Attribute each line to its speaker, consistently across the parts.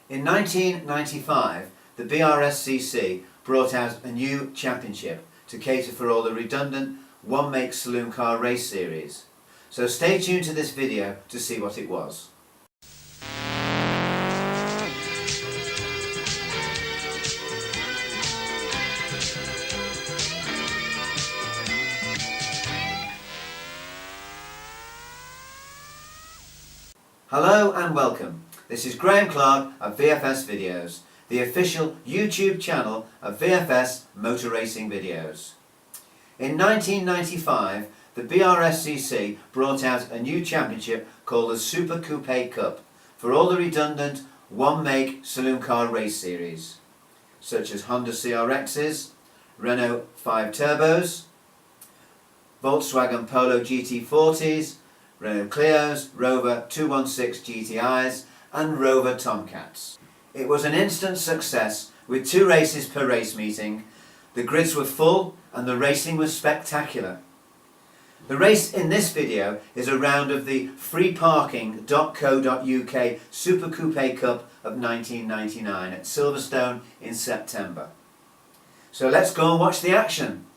Speaker 1: In 1995, the BRSCC brought out a new championship to cater for all the redundant one-make saloon car race series. So stay tuned to this video to see what it was. Hello and welcome. This is Graham Clark of VFS Videos, the official YouTube channel of VFS Motor Racing videos. In 1995, the BRSCC brought out a new championship called the Super Coupe Cup for all the redundant one-make saloon car race series, such as Honda CRXs, Renault 5 Turbos, Volkswagen Polo GT40s, Renault Clios, Rover 216 GTIs and Rover Tomcats. It was an instant success with 2 races per race meeting. The grids were full and the racing was spectacular. The race in this video is a round of the freeparking.co.uk Super Coupe Cup of 1999 at Silverstone in September. So let's go and watch the action.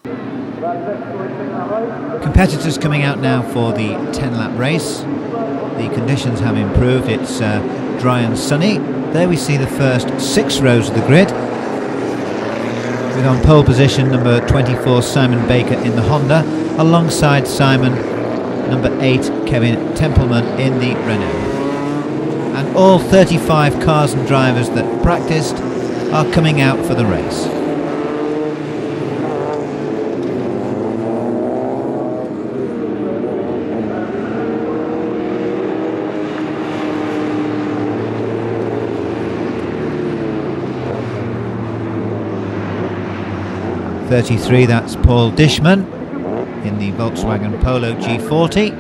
Speaker 2: Competitors coming out now for the 10-lap race. The conditions have improved. It's dry and sunny. There we see the first 6 rows of the grid, with on pole position number 24 Simon Baker in the Honda, alongside Simon number 8 Kevin Templeman in the Renault. And all 35 cars and drivers that practiced are coming out for the race. '33, that's Paul Dishman in the Volkswagen Polo G40.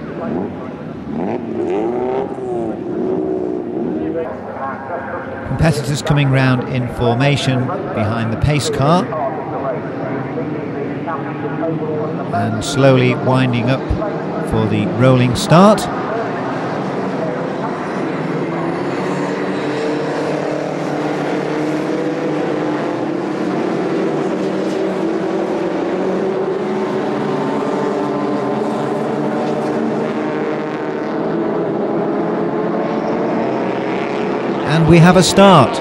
Speaker 2: Competitors coming round in formation behind the pace car and slowly winding up for the rolling start. And we have a start.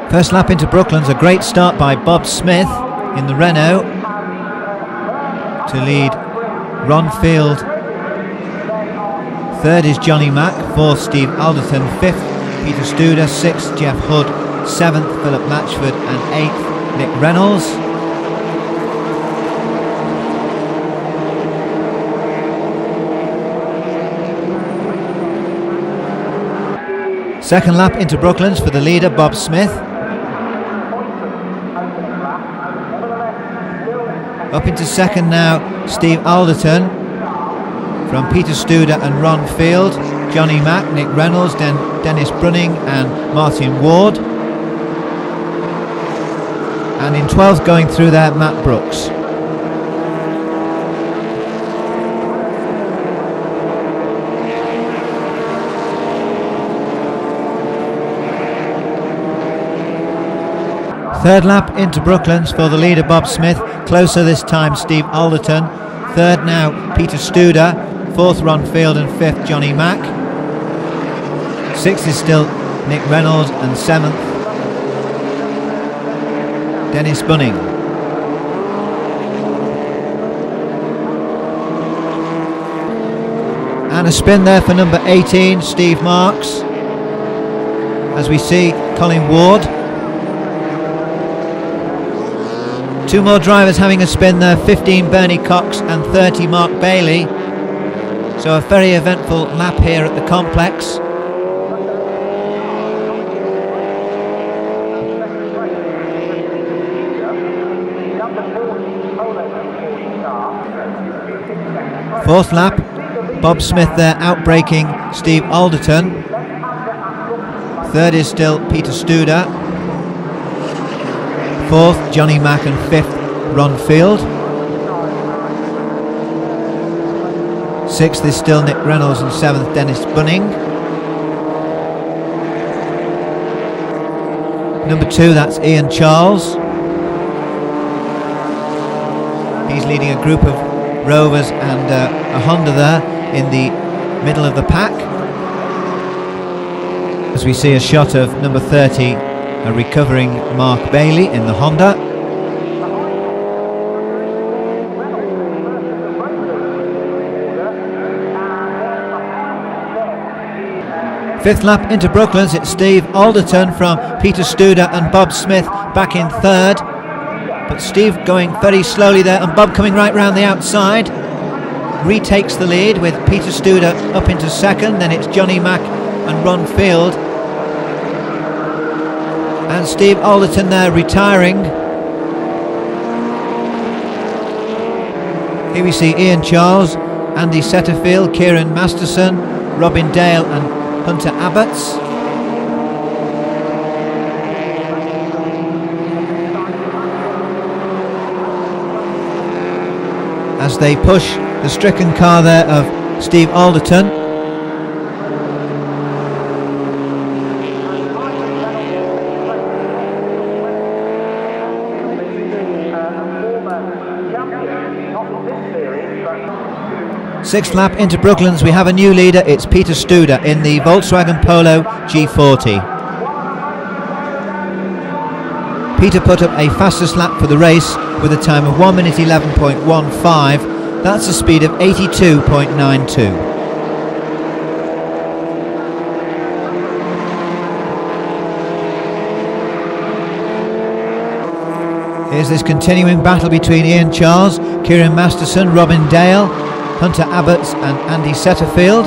Speaker 2: First lap into Brooklands, a great start by Bob Smith in the Renault to lead Ron Field. 3rd is Johnny Mack, 4th Steve Alderton, 5th Peter Studer, 6th Jeff Hood, 7th Philip Matchford and 8th Nick Reynolds. Second lap into Brooklands for the leader, Bob Smith. Up into second now, Steve Alderton from Peter Studer and Ron Field, Johnny Mack, Nick Reynolds, Dennis Brunning and Martin Ward. And in 12th going through there, Matt Brooks. Third lap into Brooklands for the leader, Bob Smith. Closer this time, Steve Alderton. 3rd now, Peter Studer. 4th, Ron Field, and 5th, Johnny Mack. 6th is still Nick Reynolds, and 7th, Dennis Bunning. And a spin there for number 18, Steve Marks. As we see, Colin Ward. 2 more drivers having a spin there, 15 Bernie Cox and 30 Mark Bailey. So a very eventful lap here at the complex. Fourth lap, Bob Smith there outbraking Steve Alderton. 3rd is still Peter Studer. 4th, Johnny Mack, and 5th, Ron Field. Sixth is still Nick Reynolds and seventh Dennis Bunning. Number 2, that's Ian Charles. He's leading a group of Rovers and a Honda there in the middle of the pack. As we see a shot of number 30, a recovering Mark Bailey in the Honda. Fifth lap into Brooklands, it's Steve Alderton from Peter Studer and Bob Smith back in third. But Steve going very slowly there, and Bob coming right round the outside. Retakes the lead with Peter Studer up into second, then it's Johnny Mack and Ron Field. And Steve Alderton there retiring. Here we see Ian Charles, Andy Setterfield, Kieran Masterson, Robin Dale and Hunter Abbots. As they push the stricken car there of Steve Alderton. Sixth lap into Brooklands, we have a new leader, it's Peter Studer in the Volkswagen Polo G40. Peter put up a fastest lap for the race with a time of 1 minute 11.15, that's a speed of 82.92. Here's this continuing battle between Ian Charles, Kieran Masterson, Robin Dale, Hunter Abbots and Andy Setterfield.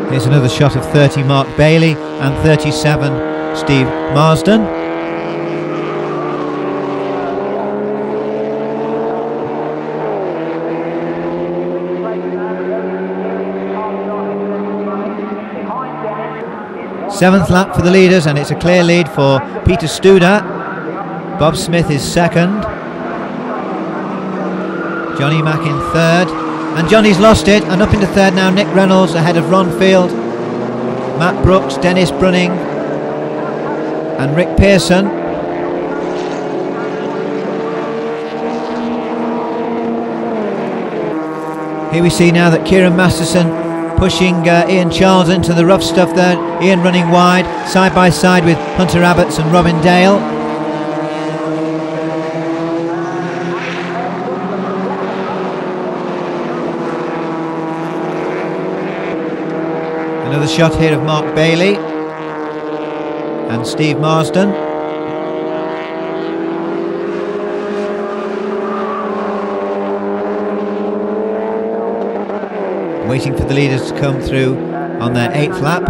Speaker 2: Here's another shot of 30 Mark Bailey and 37 Steve Marsden. Seventh lap for the leaders, and it's a clear lead for Peter Studer. Bob Smith is second. Johnny Mack in third. And Johnny's lost it, and up into third now Nick Reynolds ahead of Ron Field, Matt Brooks, Dennis Brunning and Rick Pearson. Here we see now that Kieran Masterson pushing Ian Charles into the rough stuff there. Ian running wide, side by side with Hunter Abbots and Robin Dale. Another shot here of Mark Bailey and Steve Marsden. Waiting for the leaders to come through on their 8th lap.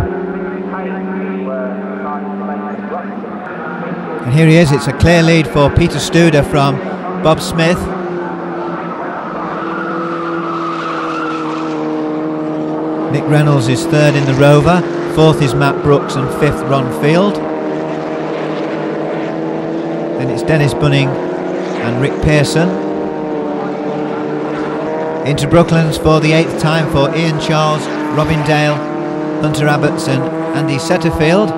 Speaker 2: And here he is, it's a clear lead for Peter Studer from Bob Smith. Nick Reynolds is third in the Rover, fourth is Matt Brooks and fifth Ron Field. Then it's Dennis Bunning and Rick Pearson. Into Brooklands for the 8th time for Ian Charles, Robin Dale, Hunter Abbots and Andy Setterfield.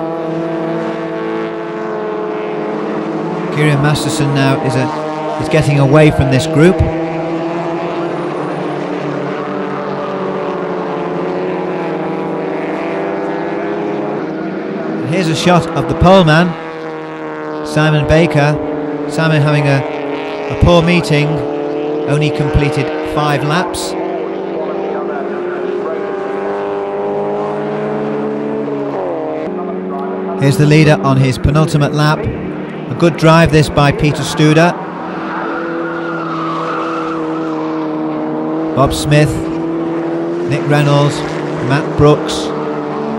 Speaker 2: Kieran Masterson now is getting away from this group. And here's a shot of the poleman, Simon Baker. Simon having a poor meeting, only completed 5 laps. Here's the leader on his penultimate lap. A good drive this by Peter Studer. Bob Smith, Nick Reynolds, Matt Brooks,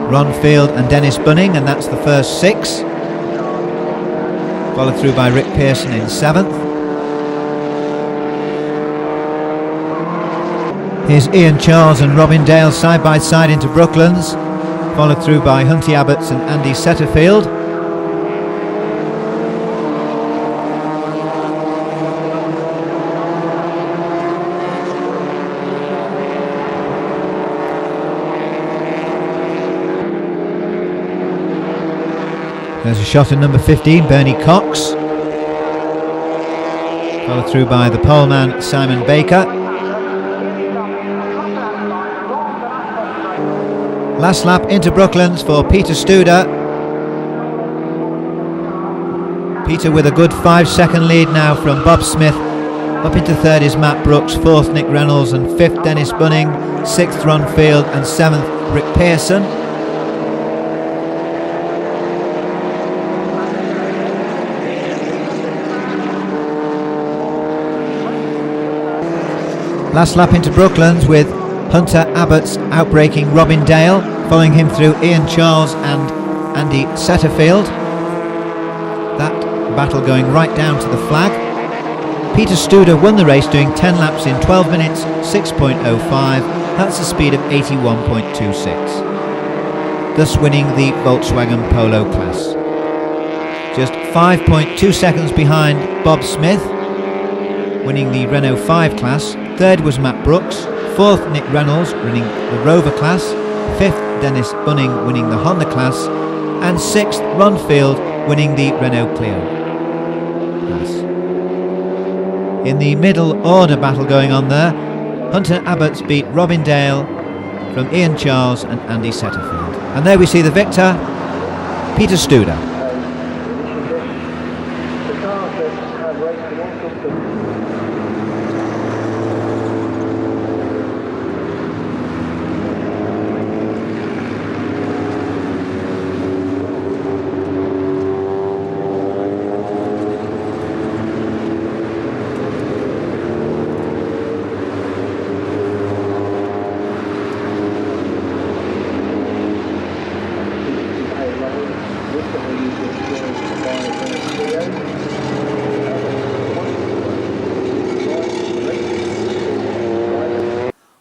Speaker 2: Ron Field and Dennis Bunning, and that's the first 6. Followed through by Rick Pearson in 7th. Here's Ian Charles and Robin Dale side by side into Brooklands, followed through by Hunty Abbots and Andy Setterfield. There's a shot at number 15, Bernie Cox. Followed through by the poleman Simon Baker. Last lap into Brooklands for Peter Studer. Peter with a good 5-second lead now from Bob Smith. Up into third is Matt Brooks, fourth Nick Reynolds, and fifth Dennis Bunning, sixth Ron Field, and seventh Rick Pearson. Last lap into Brooklands with Hunter Abbott's outbreaking Robin Dale, following him through Ian Charles and Andy Setterfield. That battle going right down to the flag. Peter Studer won the race doing 10 laps in 12 minutes 6.05. That's a speed of 81.26, thus winning the Volkswagen Polo class. Just 5.2 seconds behind Bob Smith, winning the Renault 5 class. Third was Matt Brooks, fourth Nick Reynolds, winning the Rover class, fifth Dennis Bunning, winning the Honda class, and sixth Ron Field, winning the Renault Clio class. In the middle order battle going on there, Hunter Abbott's beat Robin Dale from Ian Charles and Andy Setterfield. And there we see the victor, Peter Studer.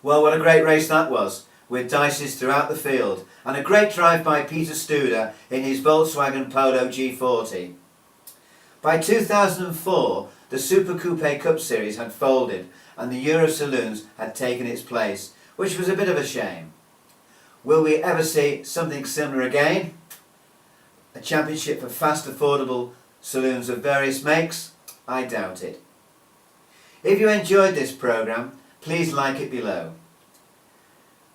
Speaker 1: Well, what a great race that was, with dices throughout the field, and a great drive by Peter Studer in his Volkswagen Polo G40. By 2004, the Super Coupe Cup Series had folded and the Euro Saloons had taken its place, which was a bit of a shame. Will we ever see something similar again? A championship for fast, affordable saloons of various makes? I doubt it. If you enjoyed this programme, please like it below.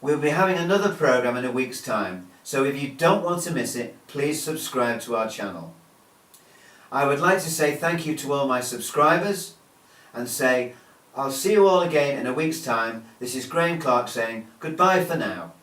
Speaker 1: We'll be having another programme in a week's time, so if you don't want to miss it, please subscribe to our channel. I would like to say thank you to all my subscribers and say I'll see you all again in a week's time. This is Graham Clark saying goodbye for now.